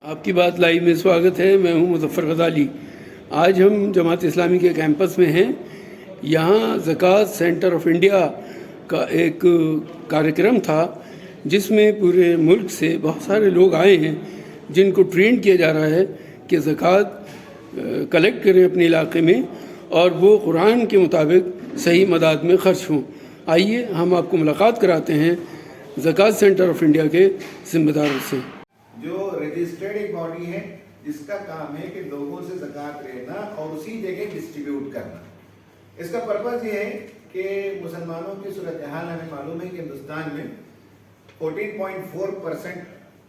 آپ کی بات لائیو میں سواگت ہے. میں ہوں مظفر غزالی. آج ہم جماعت اسلامی کے کیمپس میں ہیں. یہاں زکوٰۃ سینٹر آف انڈیا کا ایک کارکرم تھا جس میں پورے ملک سے بہت سارے لوگ آئے ہیں جن کو ٹرین کیا جا رہا ہے کہ زکوٰۃ کلیکٹ کریں اپنے علاقے میں اور وہ قرآن کے مطابق صحیح مداد میں خرچ ہوں. آئیے ہم آپ کو ملاقات کراتے ہیں زکوٰۃ سینٹر آف انڈیا کے ذمہ داروں سے. جو رجسٹرڈ ایک باڈی ہے جس کا کام ہے کہ لوگوں سے زکوٰۃ لینا اور اسی جگہ ڈسٹریبیوٹ کرنا. اس کا پرپز یہ ہے کہ مسلمانوں کی صورتحال ہمیں معلوم ہے کہ ہندوستان میں 14.4%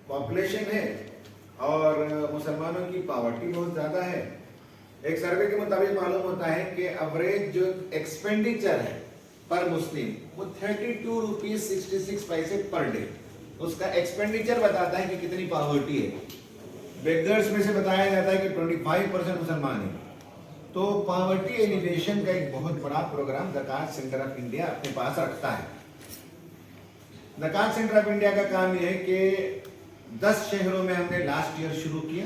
پاپولیشن ہے اور مسلمانوں کی پاورٹی بہت زیادہ ہے. ایک سروے کے مطابق معلوم ہوتا ہے کہ ایوریج جو ایکسپینڈیچر ہے پر مسلم وہ 32 روپیز 66 پیسے پر ڈے. اس کا ایکسپینڈیچر بتاتا ہے کہ کتنی پاورٹی ہے. بیگرز میں سے بتایا جاتا ہے کہ 25% مسلمان ہیں. تو پاورٹی ایلیویشن کا ایک بہت بڑا پروگرام زکوٰۃ سینٹر آف انڈیا اپنے پاس رکھتا ہے. زکوٰۃ سینٹر آف انڈیا کا کام یہ ہے کہ 10 شہروں میں ہم نے لاسٹ ایئر شروع کیا.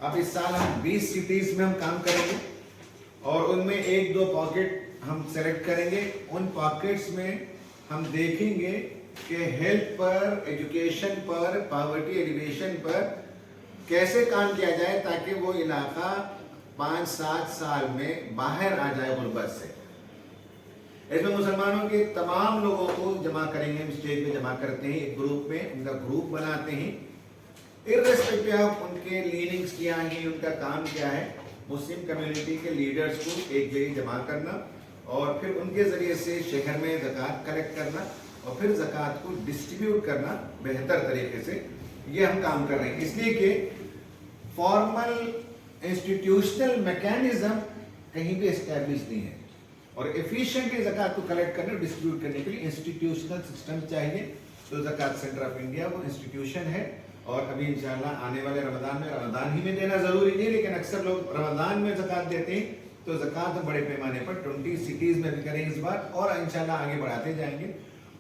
اب اس سال ہم 20 سٹیز میں ہم کام کریں گے اور ان میں 1-2 پاکٹ ہم سلیکٹ کریں گے. ان پاکٹس میں ہم دیکھیں گے کہ ہیلتھ پر، ایجوکیشن پر، پاورٹی ایلیویشن پر کیسے کام کیا جائے تاکہ وہ علاقہ 5-7 سال میں باہر آ جائے غربت سے. اس میں مسلمانوں کے تمام لوگوں کو جمع کریں گے. ہم اسٹیج پہ جمع کرتے ہیں ایک گروپ میں، ان کا گروپ بناتے ہیں irrespective آف ان کے لیننگز کیا ہیں، ان کا کام کیا ہے. مسلم کمیونٹی کے لیڈرز کو ایک جگہ جمع کرنا اور پھر ان کے ذریعے سے شہر میں زکوٰۃ کلیکٹ کرنا اور پھر زکوٰۃ کو ڈسٹریبیوٹ کرنا بہتر طریقے سے. یہ ہم کام کر رہے ہیں اس لیے کہ فارمل انسٹیٹیوشنل میکینزم کہیں بھی اسٹیبلش نہیں ہے اور ایفیشینٹلی زکوٰۃ کو کلیکٹ کرنے اور ڈسٹریبیوٹ کرنے کے لیے انسٹیٹیوشنل سسٹم چاہیے. تو زکوٰۃ سینٹر آف انڈیا وہ انسٹیٹیوشن ہے اور ابھی انشاءاللہ آنے والے رمضان ہی میں دینا ضروری نہیں، لیکن اکثر لوگ رمضان میں زکوٰۃ دیتے ہیں. تو زکوٰۃ بڑے پیمانے پر 20 سٹیز میں بھی کریں اس بار اور انشاءاللہ آگے بڑھاتے جائیں گے.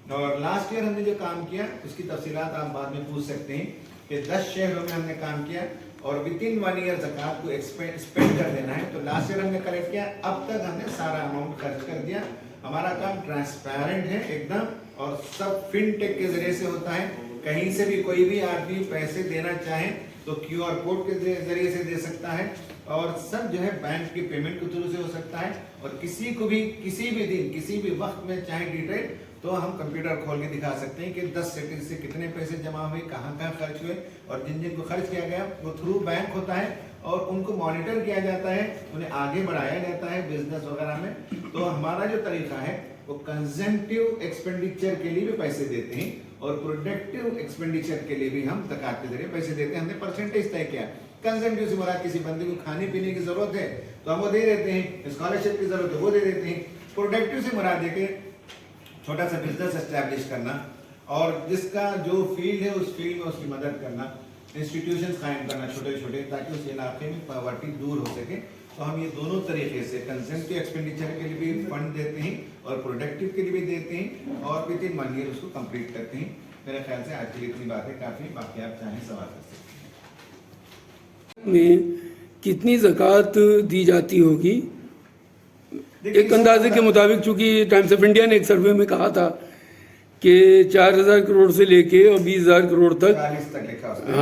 اور لاسٹ ایئر ہم نے جو کام کیا اس کی تفصیلات آپ بعد میں پوچھ سکتے ہیں کہ 10 شہروں میں ہم نے کام کیا اور within 1 year زکوٰۃ کو اسپینڈ کر دینا ہے. تو لاسٹ ایئر ہم نے کلیکٹ کیا، اب تک ہم نے سارا اماؤنٹ خرچ کر دیا. ہمارا کام ٹرانسپیرنٹ ہے ایک دم اور سب فن ٹیک کے ذریعے سے ہوتا ہے. کہیں سے بھی کوئی بھی آدمی پیسے دینا چاہے تو QR کوڈ کے ذریعے سے دے سکتا ہے اور سب جو ہے بینک کی پیمنٹ کے تھرو سے ہو سکتا ہے. اور کسی کو بھی کسی بھی دن کسی بھی وقت میں چاہے ڈیٹیل تو ہم کمپیوٹر کھول کے دکھا سکتے ہیں کہ 10 سیکنڈ سے کتنے پیسے جمع ہوئے، کہاں کہاں خرچ ہوئے اور جن جن کو خرچ کیا گیا وہ تھرو بینک ہوتا ہے اور ان کو مانیٹر کیا جاتا ہے، انہیں آگے بڑھایا جاتا ہے بزنس وغیرہ میں. تو ہمارا جو طریقہ ہے وہ کنزمپٹیو ایکسپینڈیچر کے لیے بھی پیسے دیتے ہیں اور پروڈکٹیو ایکسپینڈیچر کے لیے بھی ہم زکوٰۃ کے ذریعے پیسے دیتے ہیں. ہم نے پرسنٹیج طے کیا. کنزمپٹیو سے مراد کسی بندے کو کھانے پینے کی ضرورت ہے تو ہم وہ دے دیتے ہیں، اسکالرشپ کی ضرورت ہے وہ دے دیتے ہیں. پروڈکٹیو سے مراد ہے کہ چھوٹا سا بزنس اسٹیبلش کرنا اور جس کا جو فیلڈ ہے اس فیلڈ میں اس کی مدد کرنا، انسٹیٹیوشنز قائم کرنا چھوٹے چھوٹے تاکہ اس علاقے میں پاورٹی دور ہو سکے. تو ہم یہ دونوں طریقے سے کنزمپٹیو ایکسپینڈیچر کے لیے بھی فنڈ دیتے ہیں اور پروڈکٹیو کے لیے بھی دیتے ہیں اور within 1 year اس کو کمپلیٹ کرتے ہیں. میرے خیال سے آج کے لیے اتنی باتیں کافی، باقی آپ چاہیں سوال کر سکتے ہیں. میں کتنی زکوٰۃ دی جاتی ہوگی؟ ایک اندازے کے مطابق چونکہ ٹائمز آف انڈیا نے ایک سروے میں کہا تھا کہ 4000 کروڑ سے لے کے اور 20,000 کروڑ تک 40 تک لکھا اس میں.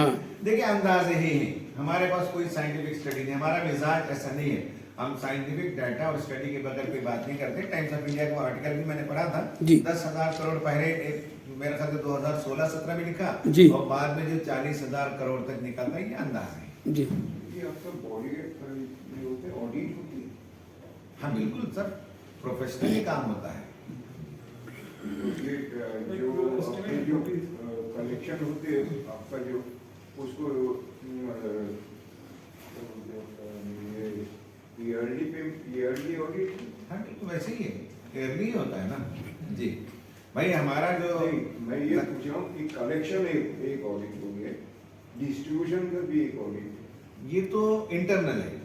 دیکھیں اندازے ہی ہیں، ہمارے پاس کوئی سائنٹیفک اسٹڈی نہیں، ہمارا مزاج ایسا نہیں ہے. ہم سائنٹیفک ڈیٹا اور اسٹڈی کے بغیر کوئی بات نہیں کرتے. ٹائمز آف انڈیا کا آرٹیکل بھی میں نے پڑھا تھا، 10,000 کروڑ پہلے میرے خیال سے 2016-17 میں لکھا اور بعد میں جو 40,000 کروڑ تک نکلتا ہے. یہ انداز ہے. جی ہاں بالکل سر، پروفیشنلی کام ہوتا ہے. جو کلیکشن ہوتے ہیں آپ کا جو اس کو ایئرلی آڈٹ. ہاں بالکل ویسے ہی ہے، ایئرلی ہوتا ہے نا. جی بھائی ہمارا جو میں یہ پوچھ رہا ہوں کہ کلیکشن ایک آڈٹ ہو گیا، ڈسٹریبیوشن کا بھی ایک آڈٹ. یہ تو انٹرنل ہے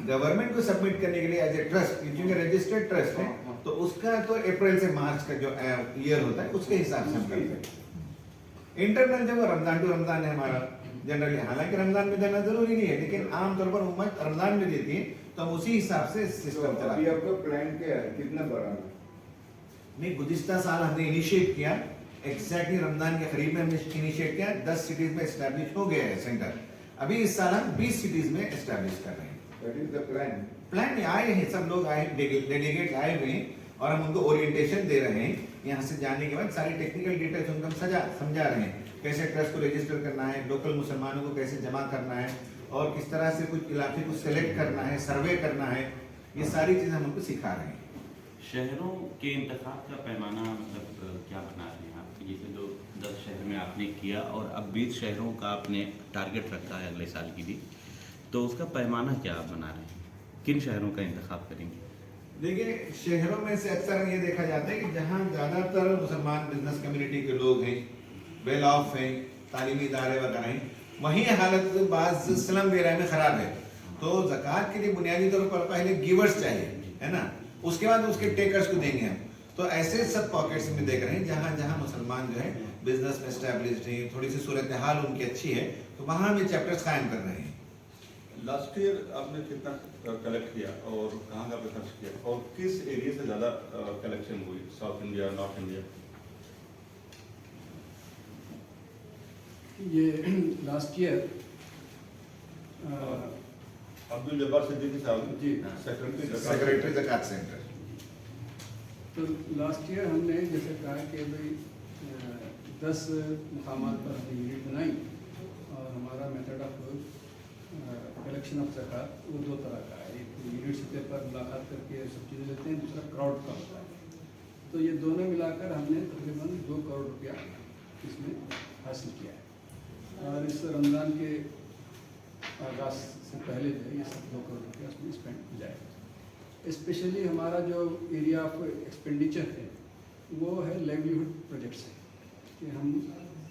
گورنمنٹ کو سبمٹ کرنے کے لیے ایز اے ٹرسٹ، کیونکہ رجسٹرڈ ٹرسٹ ہے تو اس کا تو اپریل سے مارچ کا جو ایئر ہوتا ہے اس کے حساب سے ہم کرتے ہیں. انٹرنل جب رمضان ٹو رمضان ہے ہمارا जनरली, हालांकि रमजान में देना जरूरी नहीं है, लेकिन आमतौर पर उम्मत रमजान में देती है, तो हम उसी हिसाब से सिस्टम तो चला। अभी आपका प्लान क्या है, कितना बढ़ाना? नहीं, गुज़िश्ता साल हमने इनिशिएट किया, एग्जैक्टली रमजान के करीब में हमने इनिशिएट किया, 10 सिटीज में एस्टैब्लिश हो गया है सेंटर। अभी इस साल हम 20 सिटीज में एस्टैब्लिश कर रहे हैं। That is the plan. Plan में आए हैं, सब लोग आए, डेलीगेट आए हुए हैं, और हम उनको ओरिएंटेशन दे रहे हैं। यहाँ से जाने के बाद सारी टेक्निकल डिटेल्स उनको हम समझा रहे हैं, कैसे ट्रस्ट को रजिस्टर करना है, लोकल मुसलमानों को कैसे जमा करना है, और किस तरह से कुछ इलाके को सेलेक्ट करना है, सर्वे करना है, ये सारी चीज़ें हम उनको सिखा रहे हैं। शहरों के इंतखाब का पैमाना मतलब क्या बना रहे हैं आप? जैसे जो 10 शहर में आपने किया और अब 20 शहरों का आपने टारगेट रखा है अगले साल के लिए, तो उसका पैमाना क्या आप बना रहे हैं? किन शहरों का इंतखाब करेंगे? देखिए, शहरों में से अक्सर ये देखा जाता है कि जहाँ ज़्यादातर मुसलमान बिजनेस कम्युनिटी के लोग हैं, वेल ऑफ हैं, तालीमी इदारे वगैरह हैं, वहीं हालत बाज़ स्लम एरिया में ख़राब है। तो ज़कात के लिए बुनियादी तौर पर पहले गिवर्स चाहिए, है ना, उसके बाद उसके टेकर्स को देंगे हम। तो ऐसे सब पॉकेट्स में देख रहे हैं जहाँ जहाँ मुसलमान जो है बिजनेस में एस्टैब्लिश्ड हैं, थोड़ी सी सूरत हाल उनकी अच्छी है, तो वहाँ हम ये चैप्टर्स कायम कर रहे हैं। लास्ट ईयर आपने कितना कलेक्ट किया और कहाँ पे खर्च किया, और किस एरिया से ज़्यादा कलेक्शन हुई, साउथ इंडिया, नॉर्थ इंडिया? ये लास्ट ईयर अब्दुल जब्बार सिद्दीकी साहब जी सेक्रेटरी ज़कात सेंटर। तो लास्ट ईयर हमने जैसे कहा कि भाई 10 मुकामात पर हमने यूनिट बनाई, और हमारा मेथड ऑफ कलेक्शन ऑफ ज़कात वो 2 तरह का है। एक यूनिट सतह पर मुलाकात करके सब चीज़ें लेते हैं, दूसरा क्राउड का होता है। तो ये दोनों मिलाकर हमने तकरीबन 2 करोड़ रुपया इसमें हासिल किया है, और इस रमज़ान के आगाज़ से पहले जो है ये सब 2 करोड़ रुपया उसमें स्पेंड हो जाएगा। स्पेशली हमारा जो एरिया ऑफ एक्सपेंडिचर है वो है लाइवलीहुड प्रोजेक्ट्स है, कि हम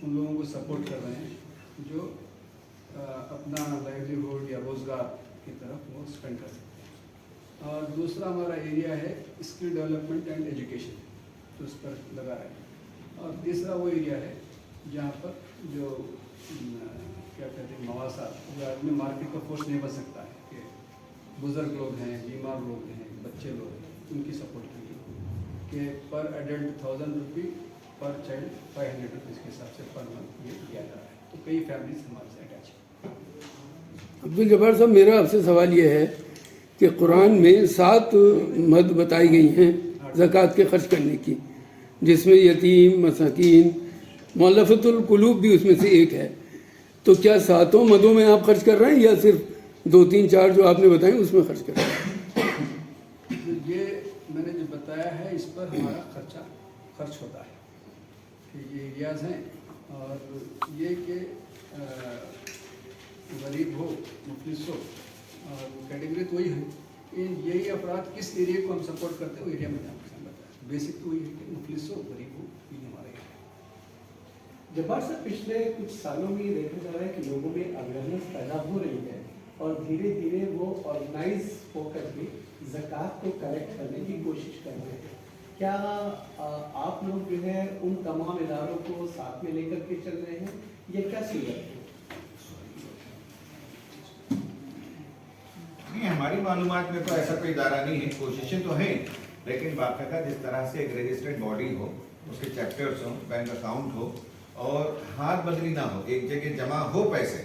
उन लोगों को सपोर्ट कर रहे हैं जो अपना लाइवलीहुड या रोज़गार की तरफ वो स्पेंड कर सकते हैं। और दूसरा हमारा एरिया है स्किल डेवलपमेंट एंड एजुकेशन, तो उस पर लगा रहे हैं। और तीसरा वो एरिया है जहाँ पर जो क्या कहते हैं मवासा, जो आदमी मार्केट का फोर्स नहीं बन सकता है, कि बुज़ुर्ग लोग हैं, बीमार लोग हैं, बच्चे लोग हैं, उनकी सपोर्ट के लिए कि पर एडल्ट 1000 रुपये, पर चाइल्ड 500 रुपीज़ के हिसाब से पर मंथ ये दिया जा रहा है। तो कई फैमिलीज हमारे से अटैच है। अब्दुल जब्बार साहब, मेरा आपसे सवाल ये है कि कुरान में 7 मद बताई गई हैं ज़कात के खर्च करने की, जिसमें यतीम, मसाकीन, मुअल्लफ़तुल कुलूब भी उसमें से एक है। तो क्या 7 मदों में आप खर्च कर रहे हैं, या सिर्फ 2, 3, 4 जो आपने बताए उसमें खर्च कर रहे हैं? तो ये मैंने जो बताया है इस पर हमारा खर्च होता है कि ये एरियाज़ हैं, और ये कि गरीब हो, मुफलिस हो, और कैटेगरी तो वही है। यही अफराद किस एरिया को हम सपोर्ट करते हैं वो एरिया में जाना पसंद करता है। बेसिक तो वही है कि मुफलिस हो, गरीब हो, ये हमारा एरिया है। जब्बार साहब, पिछले कुछ सालों में ये देखा जा रहा है कि लोगों में अवेयरनेस पैदा हो रही है, और धीरे धीरे वो ऑर्गेनाइज होकर के ज़कात को कलेक्ट करने की कोशिश कर रहे हैं। क्या आप लोग जो है उन तमाम इदारों को साथ में लेकर के चल रहे हैं, ये क्या सूरत है? नहीं, हमारी मालूमात में तो ऐसा कोई इदारा नहीं है। कोशिशें तो हैं, लेकिन बाकायदा जिस तरह से एक रजिस्टर्ड बॉडी हो, उसके चैप्टर्स हो, बैंक अकाउंट हो, और हाथ बदली ना हो, एक जगह जमा हो पैसे,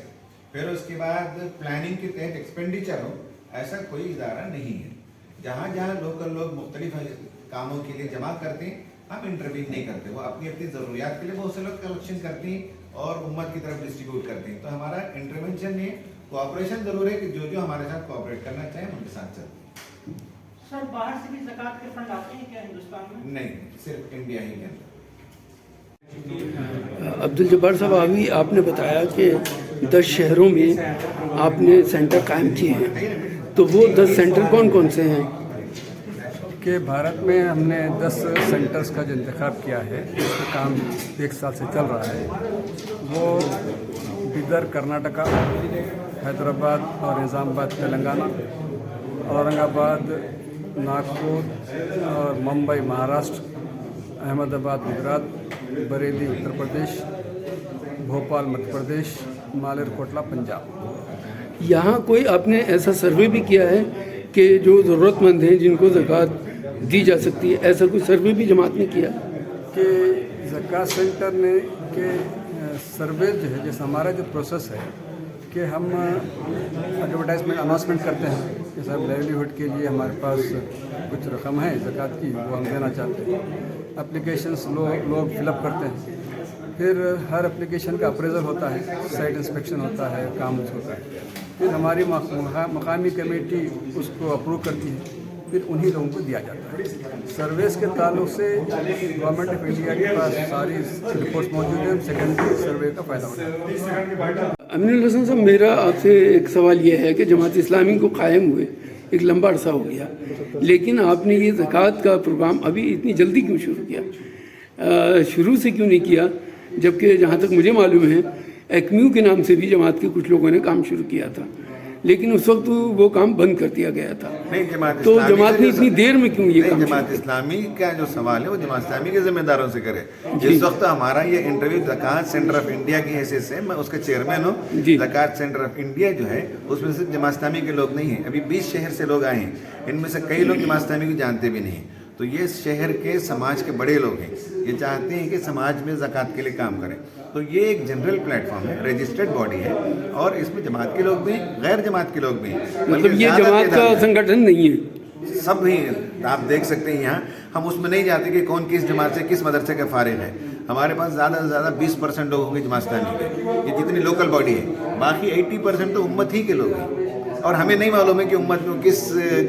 फिर उसके बाद प्लानिंग के तहत एक्सपेंडिचर हो, ऐसा कोई इदारा नहीं है। जहाँ जहाँ लोकल लोग मुख्तलिफ कामों के लिए जमा करते हैं, हम इंटरवीन नहीं करते। वो अपनी अपनी ज़रूरियात के लिए बहुत से लोग कलेक्शन करते हैं और उम्मत की तरफ डिस्ट्रीब्यूट करते हैं। तो हमारा इंटरवेंशन नहीं है, कोऑपरेशन जरूर है कि जो जो हमारे साथ कोऑपरेट करना चाहें उनके साथ चलते हैं। सर, बाहर से भी ज़कात के फंड आते हैं क्या हिंदुस्तान में? नहीं, सिर्फ इंडिया ही के अंदर। अब्दुल जब्बार साहब, अभी आपने बताया कि 10 शहरों में आपने सेंटर कायम किए हैं, तो वो 10 सेंटर कौन कौन से हैं? कि भारत में हमने 10 सेंटर्स का जो इंतखाब किया है, इसका काम 1 साल से चल रहा है। वो बिदर कर्नाटका, हैदराबाद और निज़ामाबाद तेलंगाना, औरंगाबाद, नागपुर और मुंबई महाराष्ट्र, अहमदाबाद गुजरात, बरेली उत्तर प्रदेश, भोपाल मध्य प्रदेश, मालेर कोटला पंजाब। यहाँ कोई आपने ऐसा सर्वे भी किया है कि जो ज़रूरतमंद हैं जिनको ज़कात दी जा सकती है, ऐसा कोई सर्वे भी जमात ने किया? कि ज़कात सेंटर ने के सर्वे जो है, जैसे हमारा जो प्रोसेस है कि हम एडवर्टाइजमेंट अनाउंसमेंट करते हैं कि सर लाइवलीहुड के लिए हमारे पास कुछ रकम है ज़कात की, वो हम देना चाहते हैं। एप्लीकेशंस लोग फिलअप करते हैं, फिर हर एप्लीकेशन का अप्रेजल होता है, साइट इंस्पेक्शन होता है, काम होता है, फिर हमारी मकामी कमेटी उसको अप्रूव करती है, फिर उन्हीं लोगों को दिया जाता है। सर्विस के ताल्लुक से गवर्नमेंट ऑफ इंडिया के पास सारी रिपोर्ट्स मौजूद हैं, सेकेंडरी सर्वे का फ़ायदा होता है। अमीनुल हसन साहब, मेरा आपसे एक सवाल ये है कि जमात इस्लामी को कायम हुए एक लंबा अरसा हो गया, लेकिन आपने ये ज़कात का प्रोग्राम अभी इतनी जल्दी क्यों शुरू किया? शुरू से क्यों नहीं किया? जबकि जहाँ तक मुझे मालूम है एक्म्यू के नाम से भी जमात के कुछ लोगों ने काम शुरू किया था, लेकिन उस वक्त वो काम बंद कर दिया गया था। नहीं, तो जमात ने इतनी देर में क्यों ये काम? जमात इस्लामी का जो सवाल है वो जमात इस्लामी के जिम्मेदारों से करे। इस वक्त हमारा ये इंटरव्यू ज़कात सेंटर ऑफ इंडिया की हैसियत से, मैं उसके चेयरमैन हूँ। ज़कात सेंटर ऑफ इंडिया जो है उसमें सिर्फ जमात इस्लामी के लोग नहीं हैं, अभी 20 शहर से लोग आए हैं, इनमें से कई लोग जमात इस्लामी को जानते भी नहीं। तो ये शहर के समाज के बड़े लोग हैं, ये चाहते हैं कि समाज में ज़कात के लिए काम करें। तो ये एक जनरल प्लेटफॉर्म है, रजिस्टर्ड बॉडी है, और इसमें जमात के लोग भी हैं, गैर जमात के लोग भी हैं। मतलब ये जमात का संगठन नहीं है, सब ही आप देख सकते हैं। यहाँ हम उसमें नहीं जाते कि कौन किस जमात से, किस मदरसे का फारिग है। हमारे पास ज़्यादा से ज़्यादा 20% लोग होंगे जमात इस्लामी के, ये जितनी लोकल बॉडी है, बाकी 80% तो उम्मत ही के लोग हैं। और हमें नहीं मालूम है कि उम्मत में किस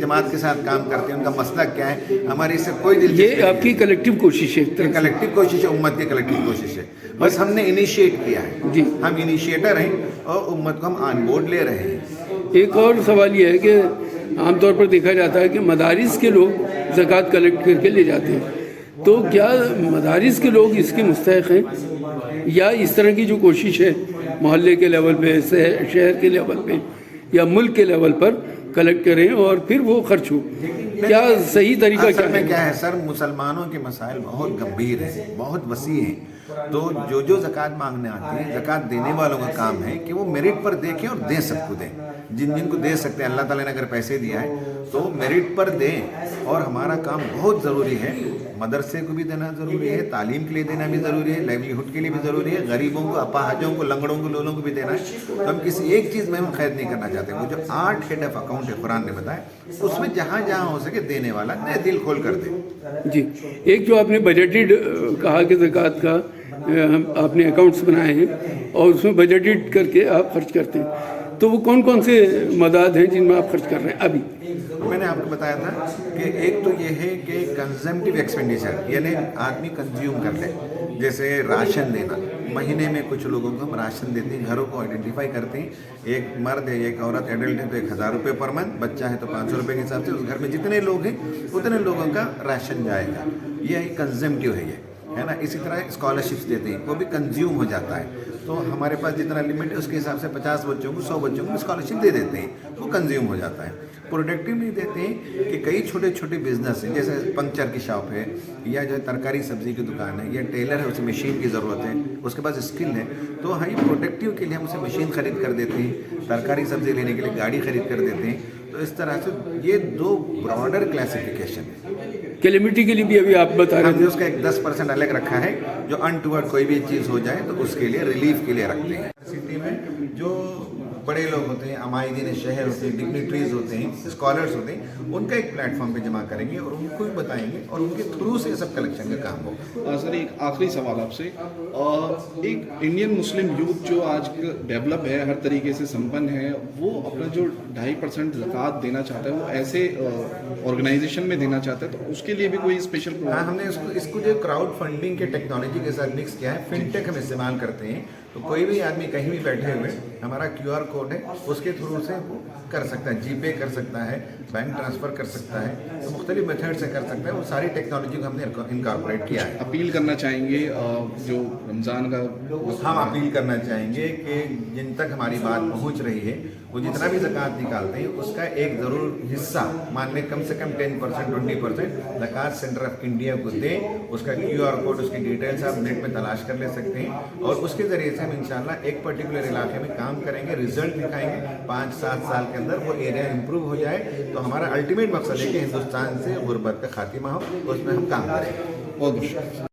जमात के साथ काम करते हैं, उनका मसला क्या है, हमारी इससे कोई दिलचस्पी नहीं है। ये आपकी कलेक्टिव कोशिश है? कलेक्टिव कोशिश है, उम्मत की कलेक्टिव कोशिश है। बस हमने इनिशिएट किया है जी, हम इनिशिएटर हैं और उम्मत को हम ऑन बोर्ड ले रहे हैं। एक और सवाल ये है कि आमतौर पर देखा जाता है कि मदारिस के लोग ज़कात कलेक्ट करके ले जाते हैं, तो क्या मदारिस के लोग इसके मुस्तहिक हैं, या इस तरह की जो कोशिश है मोहल्ले के लेवल पे, शहर के लेवल पे या मुल्क के लेवल पर कलेक्ट करें और फिर वो खर्च हो? क्या सही तरीका क्या है? क्या है सर, मुसलमानों के मसाइल बहुत गंभीर हैं, बहुत वसी हैं। तो जो ज़कात मांगने आते हैं, ज़कात देने वालों का काम है कि वो मेरिट पर देखें और दें, सबको दें। जिनको दे सकते हैं, अल्लाह ताला ने अगर पैसे दिया है तो मेरिट पर दें। और हमारा काम बहुत ज़रूरी है, मदरसे को भी देना ज़रूरी है, तालीम के लिए देना भी ज़रूरी है, लाइवलीहुड के लिए भी ज़रूरी है, गरीबों को, अपाहजों को, लंगड़ों को, लोगों को भी देना है। तो हम किसी एक चीज़ में हम खैर नहीं करना चाहते। वो जो 8 हेड ऑफ अकाउंट है कुरान ने बताया, उसमें जहाँ जहाँ हो सके देने वाला दिल खोल कर दे। जी, एक जो आपने बजटेड कहा कि ज़कात का आपने अकाउंट्स बनाए हैं और उसमें बजटेड करके आप खर्च करते हैं, तो वो कौन कौन से मदाद हैं जिनमें आप खर्च कर रहे हैं अभी? मैंने आपको बताया था कि एक तो ये है कि कंजम्पटिव एक्सपेंडिचर, यानी आदमी कंज्यूम कर ले, जैसे राशन देना। महीने में कुछ लोगों को हम राशन देते हैं, घरों को आइडेंटिफाई करते हैं, एक मर्द है, एक औरत एडल्ट है तो 1000 रुपये पर मंथ, बच्चा है तो 500 रुपये के हिसाब से उस घर में जितने लोग हैं उतने लोगों का राशन जाएगा। ये कंजम्पटिव है, ये है ना। इसी तरह स्कॉलरशिप्स देते हैं, वो भी कंज्यूम हो जाता है। तो हमारे पास जितना लिमिट है उसके हिसाब से 50 बच्चों को, 100 बच्चों को स्कॉलरशिप दे देते हैं, वो कंज्यूम हो जाता है। प्रोडक्टिव नहीं देते हैं कि कई छोटे छोटे बिजनेस हैं, जैसे पंक्चर की शॉप है, या जो है तरकारी सब्जी की दुकान है, या टेलर है, उसे मशीन की ज़रूरत है, उसके पास स्किल है, तो हाँ, ये प्रोडक्टिव के लिए हम उसे मशीन खरीद कर देते हैं, तरकारी सब्जी लेने के लिए गाड़ी खरीद कर देते हैं। तो इस तरह से ये 2 ब्रॉडर क्लासिफिकेशन है। कैलेमिटी के लिए भी अभी आप बता रहे थे, उसका एक 10% अलग रखा है, जो अनटुवर्ड कोई भी चीज़ हो जाए तो उसके लिए रिलीफ के लिए रखते हैं। सिटी में जो बड़े लोग होते हैं, अमायदीन शहर होते हैं, डिग्निटरीज होते हैं, स्कॉलर्स होते हैं, उनका एक प्लेटफॉर्म पे जमा करेंगे और उनको भी बताएंगे और उनके थ्रू से सब कलेक्शन का काम होगा। सर, एक आखिरी सवाल आपसे, एक इंडियन मुस्लिम यूथ जो आज डेवलप है, हर तरीके से संपन्न है, वो अपना जो 2.5% ज़कात देना चाहता है, वो ऐसे ऑर्गेनाइजेशन में देना चाहता है, तो उसके लिए भी कोई स्पेशल प्रोग्राम? हाँ, हमने इसको जो क्राउड फंडिंग के टेक्नोलॉजी के साथ मिक्स किया है, फिनटेक हम इस्तेमाल करते हैं। तो कोई भी आदमी कहीं भी बैठे हुए हमारा QR कोड है, उसके थ्रू से वो कर सकता है, जी पे कर सकता है, बैंक ट्रांसफ़र कर सकता है, तो मुख्तलिफ मेथड से कर सकता है। वो सारी टेक्नोलॉजी को हमने इनकॉर्पोरेट किया है। अपील करना चाहेंगे जो रमज़ान का हम अपील करना चाहेंगे कि जिन तक हमारी बात पहुंच रही है, वो जितना भी ज़कात निकालते हैं उसका एक ज़रूर हिस्सा, मान लें कम से कम 10%, 20% ज़कात सेंटर ऑफ इंडिया को दें। उसका QR कोड, उसकी डिटेल्स आप नेट में तलाश कर ले सकते हैं, और उसके ज़रिए से हम इंशाल्लाह एक पर्टिकुलर इलाके में काम करेंगे, रिजल्ट दिखाएंगे। 5-7 साल के अंदर वो एरिया इम्प्रूव हो जाए, तो हमारा अल्टीमेट मकसद है कि हिंदुस्तान से गुर्बत का खात्मा हो, उसमें हम काम करेंगे। बहुत बहुत